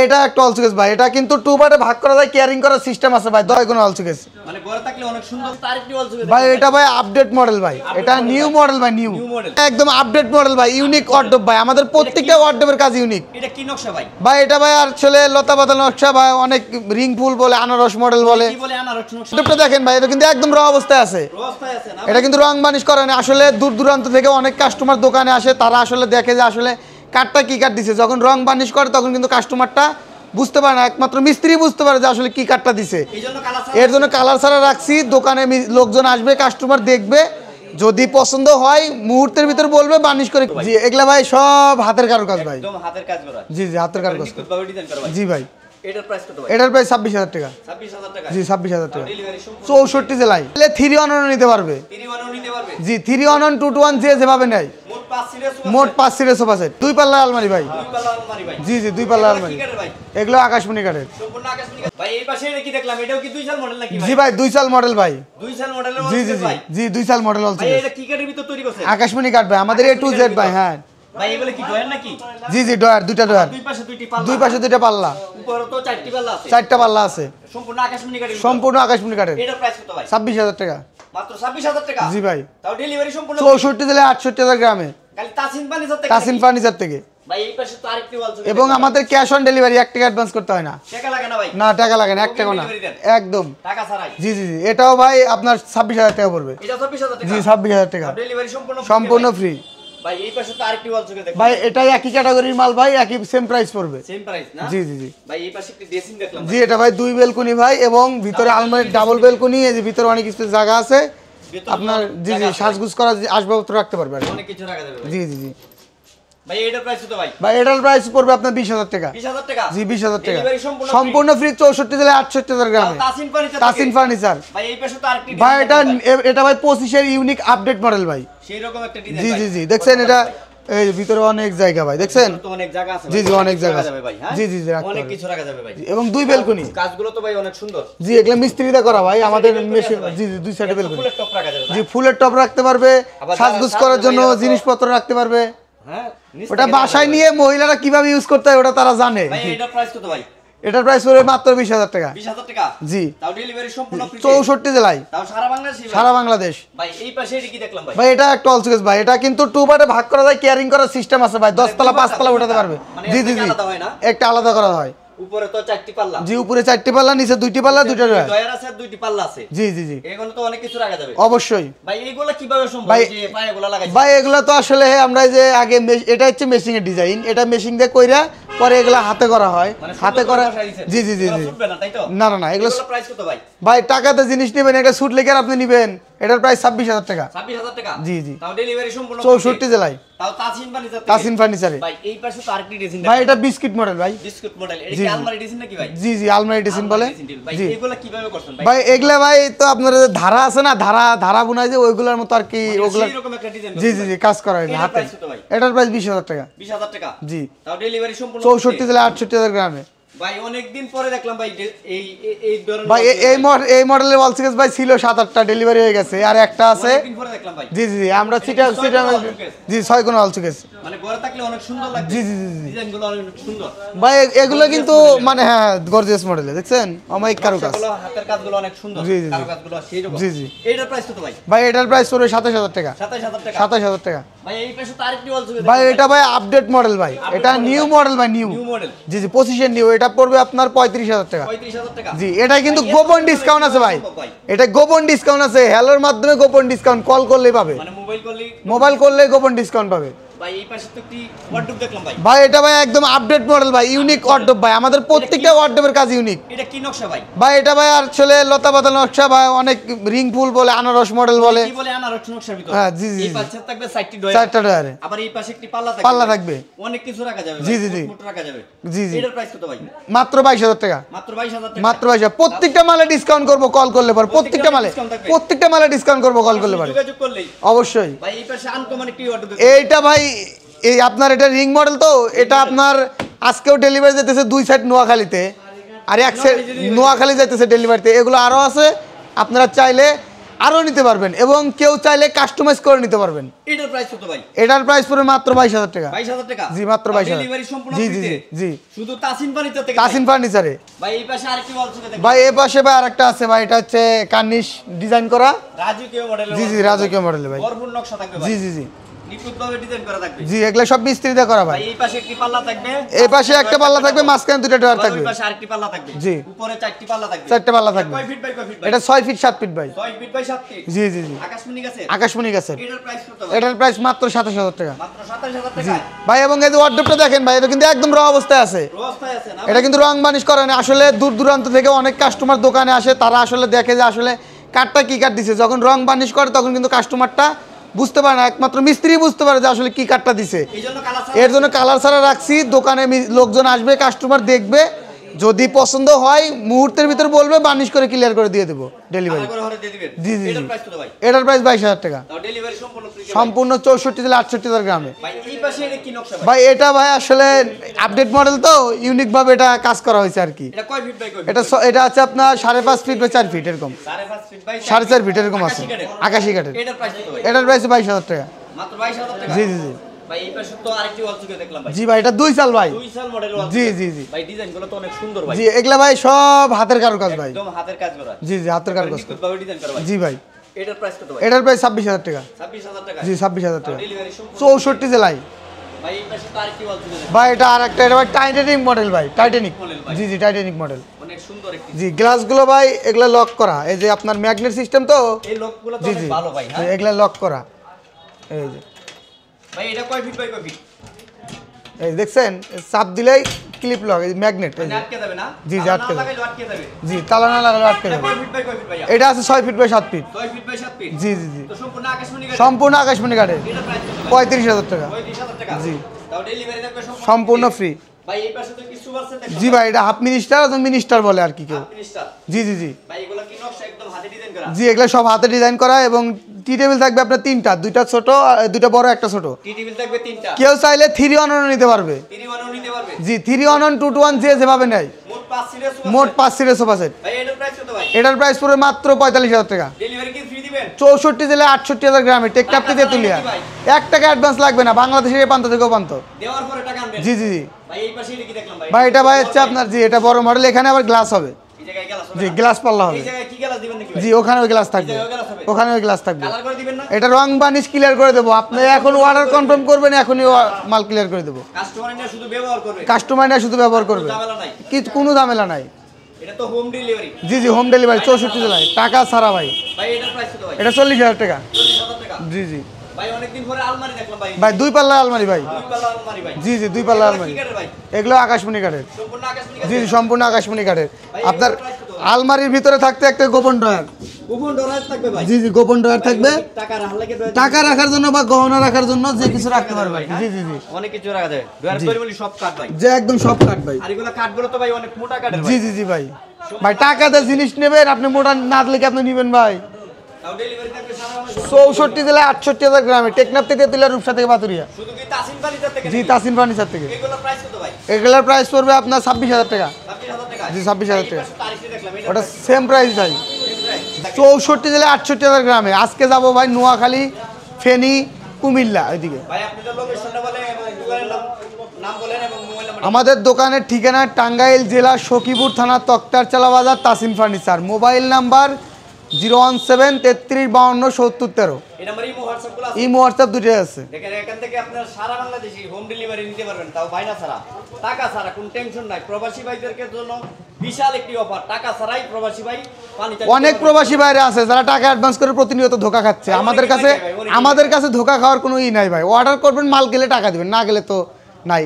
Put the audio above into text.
এটা একটা অল সুকেস ভাই, এটা কিন্তু টু পার্টে ভাগ করা যায়, কেয়ারিং করার সিস্টেম আছে ভাই, 10 কোণ অল সুকেস মানে ঘরে থাকলে অনেক সুন্দর। তার একটি অল সুকেস ভাই, এটা ভাই আপডেট মডেল ভাই, এটা নিউ মডেল ভাই, নিউ একদম আপডেট মডেল ভাই, ইউনিক ওয়ার্ডরোব ভাই, আমাদের প্রত্যেকটা ওয়ার্ডরোবের কাজ ইউনিক। এটা কি নকশা ভাই? ভাই এটা ভাই আসলে লতা পাতা নকশা ভাই, অনেক রিং ফুল বলে, আনারস মডেল বলে। কি বলে আনারস নকশা? এটা দেখেন ভাই, এটা কিন্তু একদম র অবস্থায় আছে, অবস্থায় আছে না? এটা কিন্তু রং বানিশ করা না। আসলে দূর দূরান্ত থেকে অনেক কাস্টমার দোকানে আসে, তারা আসলে দেখে যে আসলে কাঠটা কি কাঠ দিছে, যখন রং বানিশ করে তখন কিন্তু কাস্টমারটা বুঝতে পারে না, একমাত্র মিস্ত্রি বুঝতে পারে যে আসলে কি কাঠটা দিছে। এর জন্য কালার ছাড়া রাখছি, দোকানে লোকজন আসবে, কাস্টমার দেখবে, যদি পছন্দ হয় মুহূর্তের ভিতর বলবে বানিশ করে। জি এগুলা ভাই সব হাতের কারুকাজ ভাই, একদম হাতের কাজ করা। জি জি হাতের কারুকাজ। জি ভাই, এটার প্রাইস কত ভাই? এটার প্রাইস 26,000 টাকা। 26,000 টাকা? জি 26,000 টাকা। ডেলিভারি সম্পূর্ণ 64 জেলায় 3-1 নিতে পারবে। 3-1 নিতে পারবে? জি 3-1 2-1 যে যেভাবে নেয়। মোট 5 সিরিজ সোফা সেট, 2 পাল্লা আলমারি ভাই। 2 পাল্লা আলমারি ভাই? জি জি 2 পাল্লা আলমারি। কি কাঠের ভাই? এগুলো আকাশমণি কাঠের। সম্পূর্ণ আকাশমণি কাঠ। ভাই এই পাশে এটা কি দেখলাম, এটাও কি 2 সাল মডেল নাকি ভাই? জি ভাই 2 সাল মডেল ভাই। 2 সাল মডেলের জি জি জি জি 2 সাল মডেল ভাই। অলসো। এটা কি কাঠের ভিতর তৈরি করছেন? আকাশমণি কাঠ ভাই, আমাদের A to Z ভাই। হ্যাঁ ভাই এগুলো কি ডয়ার নাকি? জি জি ডয়ার, দুইটা ডয়ার, দুই পাশে দুইটি পাল্লা, দুই পাশে দুইটা পাল্লা, উপরে তো 4টি পাল্লা আছে, 4টা পাল্লা আছে, সম্পূর্ণ আকাশমণি কাঠের। সম্পূর্ণ আকাশমণি কাঠের। এটার প্রাইস কত ভাই? 26,000 টাকা। মাত্র 26,000 টাকা? জি ভাই। তাও ডেলিভারি সম্পূর্ণ 64 জেলায় 68,000 গ্রামে, খালি তাসিন ফার্নিচার থেকে? তাসিন ফার্নিচার থেকে। ভাই এই পাশে তো আরেকটি ওয়াল সুকেস। এবং আমাদের ক্যাশ অন ডেলিভারি, 1 টাকা অ্যাডভান্স করতে হয় না। টাকা লাগে না ভাই? না টাকা লাগে না, 1 টাকা না, একদম টাকা ছাড়াই। জি জি জি এটাও ভাই আপনার 26,000 টাকা পড়বে। এটা 26,000 টাকা? জি 26,000 টাকা, ডেলিভারি সম্পূর্ণ সম্পূর্ণ ফ্রি। ভাই এই পাশে তো আরেকটি ওয়াল সুকেস দেখলাম ভাই এটাই একই ক্যাটাগরির মাল ভাই, একই সেম প্রাইস পড়বে। সেম প্রাইস না? জি জি জি ভাই এই পাশে একটি ড্রেসিং দেখলাম। জি এটা ভাই 2 বেলকনি ভাই, এবং ভিতরে আলমারি ডাবল বেলকনি, এই যে ভিতরে অনেক স্পেস জায়গা আছে আপনার। জি জি সাজগুজ করা আসবাবপত্র রাখতে পারবে, অনেক কিছু রাখা যাবে। জি জি জি। ভাই এটার প্রাইস কত ভাই? ভাই এটার প্রাইস পড়বে আপনার 20,000 টাকা। 20,000 টাকা? জি 20,000 টাকা, ডেলিভারি সম্পূর্ণ ফ্রি। 64 জেলায় 68,000 গ্রামে, তাসিন ফার্নিচার। তাসিন ফার্নিচার ভাই এই পাশে তো আরেকটি ভাই। এটা ভাই 25 এর ইউনিক আপডেট মডেল ভাই। সেই রকম একটা ডিজাইন। জি জি জি দেখছেন, এটা এই ভিতরে অনেক জায়গা ভাই, দেখছেন তো অনেক জায়গা আছে। জি জি অনেক জায়গা আছে যাবে ভাই। হ্যাঁ জি জি জি রাখতে অনেক পারবে। কিছু রাখা যাবে ভাই। এবং 2 বেলকনি, কাজগুলো তো ভাই অনেক সুন্দর। জি এগুলা মিস্ত্রিতে করা ভাই, আমাদের মেশিন। জি জি 2 সাইডে বেলকনি। ফুলের টপ রাখা যাবে? জি ফুলের টপ রাখতে পারবে, সাজগুজ করার জন্য জিনিসপত্র রাখতে পারবে। হ্যাঁ ওটা বাসায় নিয়ে মহিলারা কিভাবে ইউজ করতে হয় ওটা তারা জানে। ভাই এটার প্রাইস কত ভাই? এটার প্রাইস পড়বে মাত্র 20,000 টাকা। 20,000 টাকা? জি তাও ডেলিভারি সম্পূর্ণ ফ্রি? 64 জেলায়, তাও সারা বাংলাদেশে? সারা বাংলাদেশ। ভাই এই পাশে এটা কি দেখলাম ভাই? ভাই এটা একটা অল সুকেস ভাই, এটা কিন্তু টু পার্টে ভাগ করা যায়, কেয়ারিং করার সিস্টেম আছে ভাই, 10 তলা 5 তলা উঠাতে পারবে। জি জি জি আলাদা হয় না? একটা আলাদা করা হয়। উপরে তো 4টি পাল্লা? জি উপরে 4টি পাল্লা, নিচে 2টি পাল্লা, 2টা ডয়ার। ডয়ার আছে আর 2টি পাল্লা আছে? জি জি জি এগুলো তো অনেক কিছু রাখা যাবে অবশ্যই। ভাই। এইগুলা কিভাবে সম্ভব ভাই যে পায়াগুলো লাগাইছে? ভাই এগুলা তো আসলে আমরা যে আগে এটা হচ্ছে মেশিং এর ডিজাইন, এটা মেশিং দিয়ে কইরা পরে এগুলা হাতে করা হয়, হাতে করা। জি জি জি জি ফুটবে না তাই তো? না না না এগুলো এগুলোর প্রাইস কত ভাই? ভাই টাকাতে জিনিস নেবেন, একটা স্যুট লেগে আপনি নেবেন, এটার প্রাইস 26,000 টাকা। 26,000 টাকা? জি জি তাও ডেলিভারি সম্পূর্ণ 64 জেলায়, তাও তাসিন ফার্নিচার থেকে? তাসিন ফার্নিচারে। ভাই এই পাশে তো আরেকটি ডিজাইন ভাই এটা বিস্কিট মডেল ভাই। Biscuit model. এটা জি, কি জি। আলমারি ডিজাইন নাকি ভাই? জি জি আলমারি ডিজাইন বলে। ভাই জি এগুলা কিভাবে করছেন ভাই? ভাই এগুলা ভাই তো আপনার যে ধারা আছে না, ধারা বুনাই যে ওইগুলোর মতো আর কি, ওগুলা। সেই রকম একটা ডিজাইন। জি জি জি কাজ করা হয় এটার হাতে। প্রাইস কত ভাই? এটার প্রাইস 20,000 টাকা। 20,000 টাকা? জি তাও ডেলিভারি সম্পূর্ণ 64 জেলায় 68,000 গ্রামে। ভাই অনেক দিন পরে দেখলাম ভাই এই এই ধরনের ভাই এই মডেলের ওয়াল সুকেস ভাই ছিল 7-8টা, ডেলিভারি হয়ে গেছে, আর একটা আছে। অনেক দিন পরে দেখলাম ভাই। জি জি জি আমরা সিটা জি 6 কোণ ওয়াল সুকেস। মানে ঘরে থাকলে অনেক সুন্দর লাগবে। জি জি জি জি ডিজাইনগুলো অনেক সুন্দর ভাই এগুলো কিন্তু মানে হ্যাঁ গর্জিয়াস মডেলে, দেখছেন অমায়িক কারুকাজ। কাজগুলো হাতের কাজগুলো অনেক সুন্দর। জি, জি, জি। কারুকাজগুলো সেই রকম। জি, জি। এটার প্রাইস কত ভাই? ভাই এটার প্রাইস পড়বে 27,000 টাকা। 27,000 টাকা? 27,000 টাকা। ভাই এই পাশে তো আরেকটি ওয়াল সুকেস ভাই এটা ভাই আপডেট মডেল ভাই, এটা নিউ মডেল ভাই, নিউ। New model? জি জি 25 নিউ, এটা পড়বে আপনার 35,000 টাকা। 35,000 টাকা? জি এটা কিন্তু ভাই, গোপন এত ডিসকাউন্ট আছে ভাই, ভাই। এটা গোপন ডিসকাউন্ট আছে, হ্যালোর মাধ্যমে গোপন ডিসকাউন্ট, কল করলেই পাবে, মানে মোবাইল করলে? মোবাইল করলেই গোপন ডিসকাউন্ট পাবে। ভাই এই পাশে তো একটি ওয়ার্ডরোব দেখলাম ভাই। ভাই এটা ভাই একদম আপডেট মডেল ভাই, ইউনিক ওয়ার্ডরোব ভাই, আমাদের প্রত্যেকটা ওয়ার্ডরোবের কাজ ইউনিক। এটা কি নকশা ভাই? ভাই এটা ভাই আসলে লতা পাতা নকশা ভাই, অনেক রিং ফুল বলে, আনারস মডেল বলে। কি বলে আনারস নকশার ভিতর? হ্যাঁ জি জি এই পাশে থাকবে 4টি ডয়ার, 4টা ডয়ারে, আবার এই পাশে একটি পাল্লা পাল্লা থাকবে, অনেক কিছু রাখা যাবে। জি, জি, জি। মোট রাখা যাবে। জি জি এটার প্রাইস কত ভাই? মাত্র 22,000 টাকা। মাত্র 22,000 টাকা? মাত্র 22,000। প্রত্যেকটা মালে ডিসকাউন্ট করবো কল করলে পারে, প্রত্যেকটা মালে ডিসকাউন্ট করবো কল করলে পারে, যোগাযোগ করলেই অবশ্যই। ভাই এই পাশে আনকমন একটি ওয়ার্ডরোব এইটা ভাই এই আপনার এটা রিং মডেল, তো এটা আপনার আজকেও ডেলিভারি যেতেছে 2 সাইড নোয়াখালীতে, আর 1 সাইড নোয়াখালী যাইতেছে ডেলিভারিতে, এগুলো আরও আছে। আপনারা চাইলে আরো নিতে পারবেন এবং কেউ চাইলে কাস্টমাইজ করে নিতে পারবেন। এটার প্রাইস কত ভাই? এটার প্রাইস পড়বে মাত্র 22,000 টাকা। 22,000 টাকা? জি মাত্র 22,000। ডেলিভারি সম্পূর্ণ জি ফ্রি জি তে? জি শুধু তাসিন ফার্নিচার থেকে? তাসিন ফার্নিচারে। ভাই এই পাশে আরেকটি ওয়াল সুকে দেখেন। ভাই এই পাশে ভাই আরেকটা আছে ভাই, এটা হচ্ছে কার্নিশ ডিজাইন করা। রাজকীয় মডেলের। জি জি রাজকীয় মডেলের ভাই। ভরপুর নকশা থাকবে ভাই। জি জি জি নিখুঁতভাবে ডিজাইন করা থাকবে। জি এগুলা সব মিস্ত্রি দিয়ে করা ভাই। ভাই এই পাশে একটি পাল্লা থাকবে। এই পাশে একটা পাল্লা থাকবে, মাঝখানে দুটো ডয়ার থাকবে। ওই পাশে আরেকটি পাল্লা থাকবে। জি। উপরে চারটি পাল্লা থাকবে। চারটে পাল্লা থাকবে। কয় ফিট বাই কয় ফিট ভাই? এটা 6 ফিট 7 ফিট ভাই। 6 ফিট বাই 7 ফিট। জি জি জি আকাশমণি গাছে? আকাশমণি গাছে। এটার প্রাইস কত ভাই? এটার প্রাইস মাত্র 27,000 টাকা। মাত্র 27,000 জি টাকা। ভাই এবং এই যে ওয়ার্ডরোবটা দেখেন ভাই, এটা কিন্তু একদম র অবস্থায় আছে। অবস্থায় আছে না? এটা কিন্তু রং বানিশ করা না। আসলে দূর দূরান্ত থেকে অনেক কাস্টমার দোকানে আসে, তারা আসলে দেখে যে আসলে কাঠটা কি কাঠ দিছে। যখন রং বানিশ করে তখন কিন্তু কাস্টমারটা বুঝতে পারে না, একমাত্র মিস্ত্রি বুঝতে পারে যে আসলে কি কাঠটা দিছে। এইজন্য কালার এর জন্য কালার ছাড়া রাখছি। দোকানে লোকজন আসবে, কাস্টমার দেখবে, যদি পছন্দ হয় মুহূর্তের ভিতর বলবে, বানিশ করে ক্লিয়ার করে দিয়ে দেবো ডেলিভারি। করে হরে দিয়ে দিবেন। জি জি এটার জি। প্রাইস কত ভাই? এটার প্রাইস 22,000 টাকা। তাও ডেলিভারি সম্পূর্ণ ফ্রি। সম্পূর্ণ 64 থেকে 68,000 গ্রামে। ভাই এই পাশে এটা কি নকশা ভাই? ভাই এটা ভাই আসলে আপডেট মডেল তো, ইউনিক ভাবে এটা কাজ করা হয়েছে আর কি। এটা কয় ফিট বাই কয় ফিট? এটা আছে আপনার 5.5 ফিট বা 4 ফিট এরকম। 5.5 ফিট বাই 4.5 ফিট এরকম আছে। আকাশি কাঠের। এটার প্রাইস কত ভাই? এটার প্রাইস 22,000 টাকা। মাত্র 22,000 টাকা। জি জি জি ভাই এই পাশে তো আরেকটি ওয়াল সুকে দেখলাম ভাই। জি ভাই এটা 2 সাল ভাই। 2 সাল মডেল ওয়াল। জি জি জি ভাই ডিজাইনগুলো তো অনেক সুন্দর ভাই। জি এগুলা ভাই সব হাতের কারুকাজ ভাই। একদম হাতের কাজ করা। জি জি হাতের কারুকাজ। নিখুঁতভাবে ডিজাইন করা ভাই। জি ভাই এটার প্রাইস কত ভাই? এটার প্রাইস 26,000 টাকা। 26,000 টাকা। জি 26,000 টাকা। ডেলিভারি সম্পূর্ণ। 64 জেলায়। ভাই এই পাশে তো আরেকটি ওয়াল সুকে দেখলাম। ভাই এটা আরেকটা, এটা ভাই টাইটানিক মডেল ভাই, টাইটানিক। জি জি টাইটানিক মডেল। অনেক সুন্দর একটি। জি গ্লাসগুলো ভাই এগুলা লক করা, এই যে আপনার ম্যাগনেট সিস্টেম তো। এই লোকগুলো তো জি অনেক জি ভালো ভাই। হ্যাঁ এগুলা লক করা। এই যে ভাই এটা কয় ফিট বাই কয় ফিট? এই দেখছেন, চাপ দিলেই ক্লিপ লক, এই ম্যাগনেট। এই মানে যে আটকে যাবে না? জি, তালা আটকে না যাবে। লাগাইলে আটকে যাবে। জি তালা না লাগালে আটকে এটা যাবে। কয় ফিট বাই কয় ফিট ভাইয়া? এটা আছে 6 feet by 7 feet. 6 feet by 7 feet. জি জি জি তো সম্পূর্ণ আকাশমণি গাছ। সম্পূর্ণ আকাশমণি কাঠের। এটার প্রাইস কত ভাই? 35,000 টাকা। 35,000 টাকা। জি। তাও ডেলিভারি থাকবে সম্পূর্ণ ফ্রি। ভাই এই পাশে তো কিছু পার্সেন্ট দেখো। জি ভাই এটা হাফ মিনিস্টার, অথবা মিনিস্টার বলে আর কি কেউ। মিনিস্টার। জি জি জি ভাই এগুলো কি নকশা একদম হাতে ডিজাইন করা? জি এগুলো সব হাতে ডিজাইন করা এবং টি টেবিল থাকবে আপনার 3টা, 2টা ছোট আর 2টা বড়, একটা ছোট। টি টেবিল থাকবে 3টা। কেউ চাইলে 3-1 নিতে পারবে। 3-1 নিতে পারবে। জি 3-1, 2-1 যে যেভাবে নেয়। মোট 5 সিরিজ। মোট 5 সিটের সোফা সেট। ভাই এটার প্রাইস কত ভাই? এটার প্রাইস পড়বে মাত্র 45,000 টাকা। ডেলিভারি কি ফ্রি দিবেন? 64 জেলায় 68,000 গ্রামে, টেকটাপতে তেতুলিয়া। 1 টাকা অ্যাডভান্স লাগবে না, বাংলাদেশের এই প্রান্ত থেকেও প্রান্ত। দেওয়ার পরে টাকা আনবেন। জি জি জি ভাই এই পাশে এটা কি দেখলাম ভাই? ভাই এটা ভাই হচ্ছে আপনার, জি এটা বড় মডেল, এখানে আবার গ্লাস হবে। এই জায়গায় গ্লাস হবে জি না? গ্লাস পাল্লা এই হবে। জায়গায় কি গ্লাস দিবেন নাকি ভাই? জি ওখানে ওই গ্লাস থাকবে, এই জায়গায় গ্লাস হবে? ওখানে ওই গ্লাস থাকবে। কালার করে দিবেন না? এটা রং বানিশ ক্লিয়ার করে দেবো। আপনি এখন অর্ডার কনফার্ম করবেন, এখনই মাল ক্লিয়ার করে দেবো। কাস্টমার না শুধু ব্যবহার করবে। কাস্টমার না শুধু ব্যবহার করবে, ঝামেলা নাই। কোনো ঝামেলা নাই। এটা তো হোম ডেলিভারি। জি জি হোম ডেলিভারি 64 জেলায়, টাকা ছাড়া ভাই। ভাই এটার প্রাইস কত ভাই? এটা 40,000 টাকা। 40,000 টাকা। জি জি ভাই অনেকদিন পরে আলমারি দেখলাম ভাই। ভাই 2 পাল্লা আলমারি ভাই। দুই পাল্লা আলমারি ভাই। জি জি 2 পাল্লা এগুলো আলমারি। কি কাঠের ভাই? এগুলো আকাশমণি কাঠের। সম্পূর্ণ আকাশমণি জি গাছ। জি সম্পূর্ণ আকাশমণি কাঠের। ভাই, আপনার এগুলোর price কত? আলমারির ভিতরে থাকতে একটা গোপন ড্রয়ার। গোপন ডোরাজ থাকবে ভাই। জি জি গোপন ড্রয়ার থাকবে, টাকা রাখার লাগে টাকা রাখার জন্য বা গহনা রাখার জন্য যে কিছু রাখতে পারবে। জি জি জি অনেক কিছু রাখা যায়। ডোয়ার জি। পরিমাণ সব কাঠ ভাই। যে একদম সব কাঠ ভাই। আর এগুলো কাঠগুলো তো ভাই অনেক মোটা কাঠের জি ভাই। জি জি ভাই। ভাই টাকাতে জিনিস নেবেন, আপনি মোটা না দিলে কি আপনি নেবেন ভাই? তাও ডেলিভারি থাকবে সারা বাংলাদেশে। 64 জেলায় 68,000 গ্রামে, টেকনাফ থেকে তেতুলিয়া, রূপসা থেকে পাতুরিয়া। শুধু কি তাসিম ফার্নিচার থেকে? জি নাকি? তাসিন ফার্নিচার থেকে। এগুলোর প্রাইস কত ভাই? এগুলোর প্রাইস পড়বে আপনার 26,000 টাকা। 26,000 টাকা। জি, 26,000 টাকা। এই পাশে তারিখে দেখলাম এটা। ওটা সেম প্রাইস ভাই। 64 জেলায় 68,000 গ্রামে। আজকে যাবো ভাই নোয়াখালী, ফেনী, কুমিল্লা ওইদিকে। ভাই আপনি তো লোকেশনটা বলেন এবং দোকানের নাম বলেন এবং মোবাইল নাম্বার। আমাদের দোকানের ঠিকানা টাঙ্গাইল জেলা সখীপুর থানা তক্তারচালা বাজার, তাসিন ফার্নিচার। Mobile number 017 33 52 70 13। এই নাম্বারে ইমো হোয়াটসঅ্যাপ গুলো আছে। ইমো হোয়াটসঅ্যাপ দুটোই আছে। দেখেন এখান থেকে আপনারা সারা বাংলাদেশে হোম ডেলিভারি নিতে পারবেন, তাও বাইনা ছাড়া, টাকা ছাড়া, কোনো টেনশন নাই। প্রবাসী ভাইদের জন্য বিশাল একটি অফার, টাকা ছাড়াই প্রবাসী ভাই পানি চালিয়ে অনেক পারবেন। প্রবাসী বাইরে আছে যারা টাকা অ্যাডভান্স করে প্রতিনিয়ত ধোকা খাচ্ছে। ভাই, আমাদের অনেকে কাছে ভাই, অনেকে। আমাদের কাছে ধোকা খাওয়ার কোনো ই নাই ভাই। অর্ডার করবেন, মাল গেলে টাকা দিবেন, না গেলে তো নাই।